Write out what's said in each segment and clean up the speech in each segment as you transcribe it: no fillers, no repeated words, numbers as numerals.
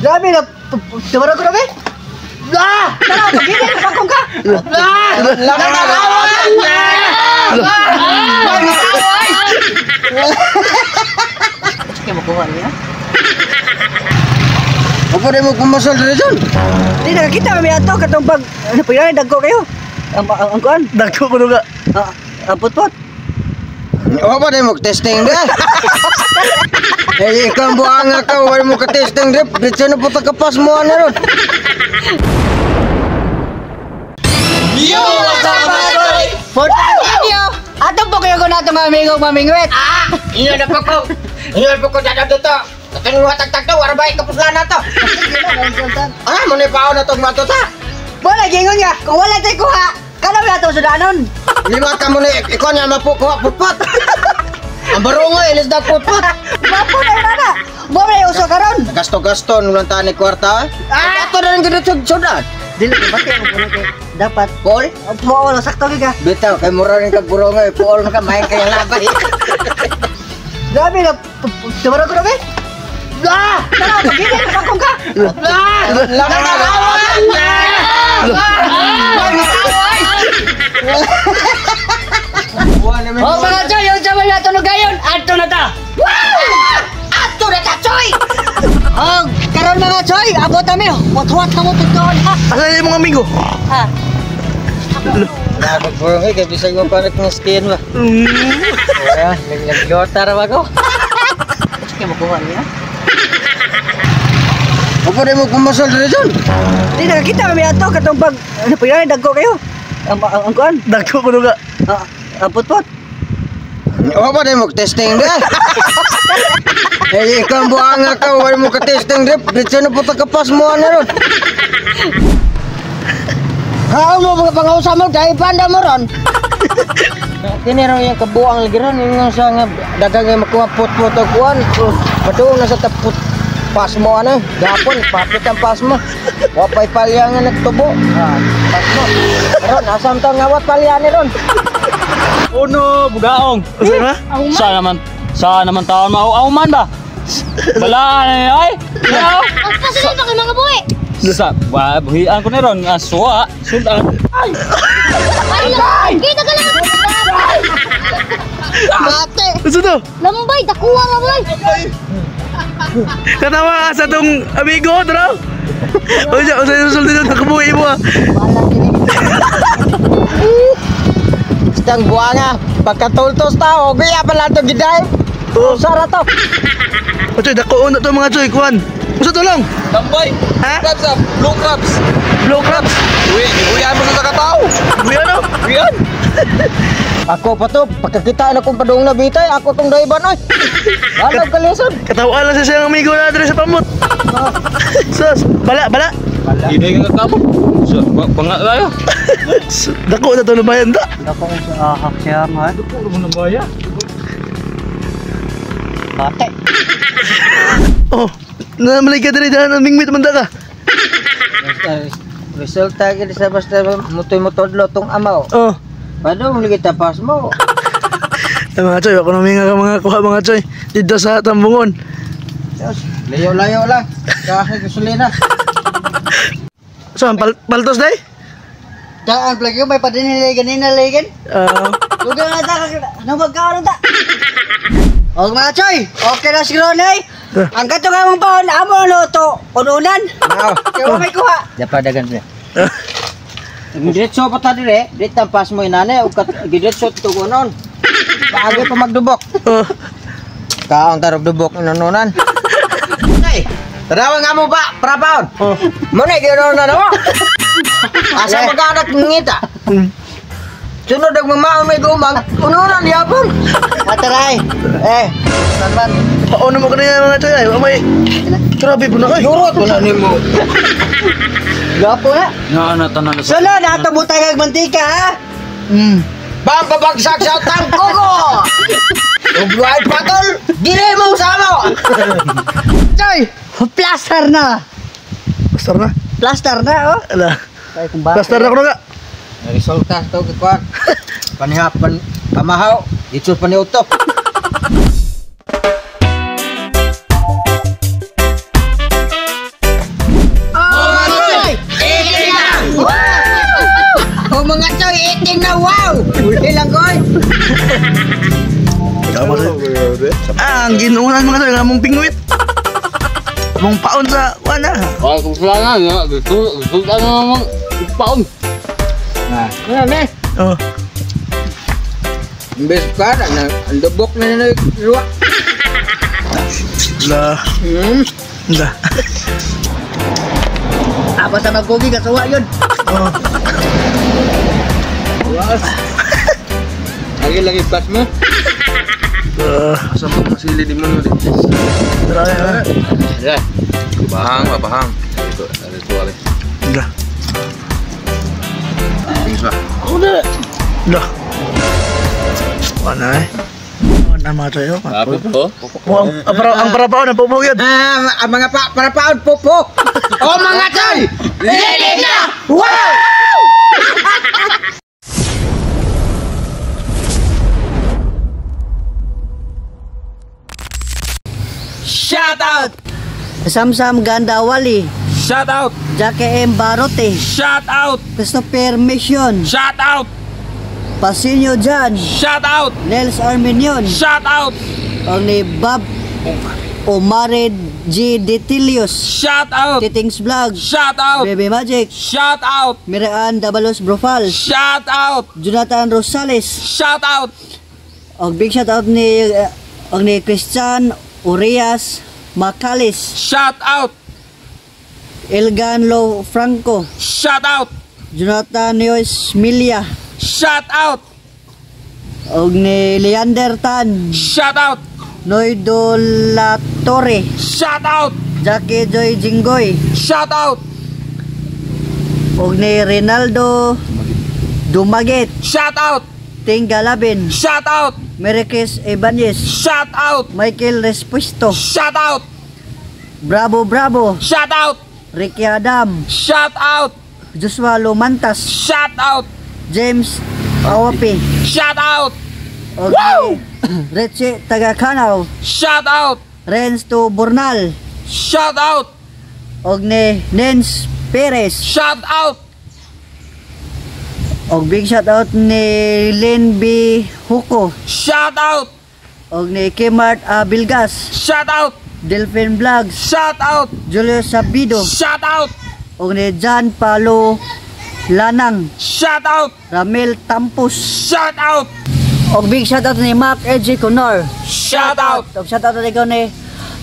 Grabe na, tumara ko na ba? Ah! Tara, pag-ibig, kapakong ka! Ah! Nakakawan! Kaya makuha niya? Apa rin mo kumasal rin dyan? Hindi, nakakita kami ato, katong pag, ano pa yun, dagko kayo. Ang kuhan? Dagko ko nga. Ang putput. Apa rin mo testing rin? Eh, ikaw buang nga ka, wala mo ka-testing rin. Bitsa na po kapas mo ano rin. Yo! What's up, mga boy? For the video, atong po kayo kung natong mamingwit. Iyo na po ko. Iyo na po ko dadab dito. Katong watag-tag to, warabay kapuslan na to. Muna pa ako na itong matuta. Wala, gingon nga, kung wala tayo kuha, kalaw na itong sudanon. Lima ka muna, ikaw niya mapukuha putput. Ang barungo, ilis na putput. Mapo na yun na. Buwan na yung uso ka ron. Gasto-gasto, nulang tahan ni kwarta. Ito na rin ganito sudan. Dili, bati ang muna kayo. Dapat. Paul? Paul, sakto ka. Bitaw, kay mura rin ka burungo. Paul na ka, mahin kayang labay. Grabe na, tumara ko na ba? Ah! Tara, pag-ibig, kapakong ka! Nakakawan! Oh, mga Choy, yung sabi na tunog ngayon, ato na ta! Ato na ta, Choy! Oh, karon mga Choy, abot kami, wat-wat na mo tutuan ha! Asa yung mga amigo? Ha? Nakakaburungo, kaya bisag mo pa ng skin ba? Nag-lotar ba ko? Kaya makuha niya? Apa rin mo kumasal rin dyan? Hindi, nakakita kami ato, katong pag, ano pa yun, dagko kayo. Ang kuhan? Dagko ko nga. Ang putput. Apa rin mo testing rin? Eh, ikaw buang nga ka, wala mo ka-testing rin. Bitsa na po kapas mo ano rin. Haan mo mga pangausa mo, dahil panda mo ron. Tiniro yung kabuang lagi ron, yung sa nga dagang yung makuha put-put o kuhan. Patuong na sa taput. Pas mo ano, gapon, papit ang pas mo. Wapay palya nga nagtubo. Pas mo. Ron, asam tao nga wat palya ni ron. Uno, bugaong. Saan naman taon mauman ba? Balaan na niya, ay! Yaw! Ang pasalay ba kayo mga buhay? Sa, buhian ko na ron, aswa, sundan. Ay! Ay! Kita ka lang! Mate! Gusto to? Lambay, dakuha nga boy! Katawa ka sa tong amigo, tara. O siya, usay susul dito, nakabuhi mo ah. Istang buanga, pagkatultos tao, kaya pala ito giday. Sara to. O choy, dakoon na to mga choy, kuhan. Gusto to lang? Tambay! Ha? Crabs up! Blue crabs! Blue crabs? Uwihan mo sa katao! Uwi ano? Uwihan! Ako pa to, pagkakita na kong padung na bitay, ako tong daiban oy. Alam ka lesson. Katawaan lang sa siyang amigo na dito sa pamot. Sus, bala. Hindi ka katamo. Banga tayo. Dako na to na bayan da. Ako sa haksiyang ha? Puro mo na baya. Mate! Oh, namalay ka dali daan ang mingwit man da ka. Resulta ka sa basta mutoy-mutodlo tong amaw. Oh, Paano mo kita pas mo? mga choy, ako naminga ka mga kuha mga choy. Dito sa Tambungon. Layo-layo lang. Kahit gasolina. Saan, paltos day? Daan, plug yung may padinilay ganina laygin. Lugar na ta, ano magkaroon ta? O mga Choy, okay na siguro na eh. Ang gato nga mong paon, amo luto, ununan. Kaya may kuha. Dapadagan niya. Gidiretso pa ta dire, dit ang pas mo inane ug gidiretso tugonon. Paagi pa magdubok. Kaong tarog dubok inununan. Ay, tarawa nga mo ba, prapaon? Mo na gyud na mo. Asa maganak ngita? Sunod ang mamaon may gumang, ununan yapon. Mataray. Salman. Paano mo ka na yan mga choy? Ay, may grabe po na kayo. Yurot wala nimo. Gapo na. Naanatan na sa... Sunod, natabutay kag mantika ha. Bang babagsak sa tangko ko. Ubuhay patol, dili mo sama. Choy, plaster na. Pastor na. Plaster na oh. Ala. Pastor na ko na nga. Resulta to kikuan. Panihapan pamahaw, dito paniutok. ang ginuunan mga choy, among pingwit. Among paon sa wana. Kung sila nga, gusto ka naman paon. Ano me? Oh. Imbes ka na ang dubok na nila luwa. Lah. Lah. Apa sa magkugi kasuwa yun? Oh. Lagi pas mo. Sa mga sili di mo no di. Try na. Ya. Bahang, bahang. Ito, ito ali. Lah. Bisa. Lah. Wana eh. Wana mga choy. Apa po? Ang para paon na pupog yun. Ang mga para paon popo. Oh mga choy! Ready na! Wow! Shout out! Samsam Gandawali, Shout out! Jackie M. Barote, Shout out! Christopher Mission, Shout out! Pasinio Jan, Shout out! Nels Armenion, Shout out! o ni Bob Omare G. Detilius, Shout out! Titings Vlog, Shout out! Baby Magic, Shout out! Miraan Dabalos Brofal, Shout out! Jonathan Rosales, Shout out! o big shout out ni Christian Urias Macalis, Shout out! Elgan Lo Franco, Shout out! Jonathan Neos Milia, Shout out! og ni Leander Tan, Shout out! Noido La Torre, Shout out! Jackie Joy Jinggoy, Shout out! og ni Rinaldo Dumaget, Shout out! Ting Galabin, Shout out! Merikis Ibanez, Shout out! Michael Respuesto, Shout out! Bravo Bravo, Shout out! Ricky Adam, Shout out! Joshua Lumantas, Shout out! James Awapi, Shout out! og ni Richie Tagakanaw, Shout out! Renz to Burnal, Shout out! og ni Nens Perez, Shout out! og big shout out ni Lynn B. Huko, Shout out! og ni Kimart Bilgas, Shout out! Delphin Vlogs, Shout out! Julius Sabido, Shout out! og ni John Palo Lanang, Shout out! Ramil Tampus, Shout out! og big shout out ni Mark Edgy Conor, Shout out! og shout out ni ko ni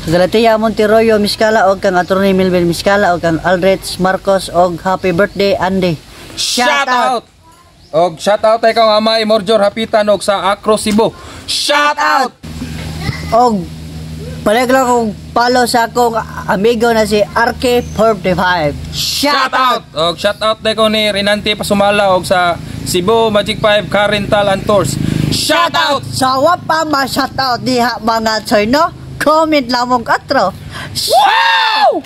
Galatia Monteroyo Miskala, og kang Attorney Milvin Miskala, og kang Aldrich Marcos, og happy birthday Andy. Shout out! Og shout out kay kang Ama Imorjor Hapitan og sa Acro Cebu. Shout out! Og palag lang kong follow sa akong amigo na si RK45. Shout out! Og shout out kay ko ni Rinante Pasumala og sa Cebu Magic 5 Car Rental and Tours. Shout out! Sa wapa ma shout out diha mga choy no? Comment lamang katro. Wow!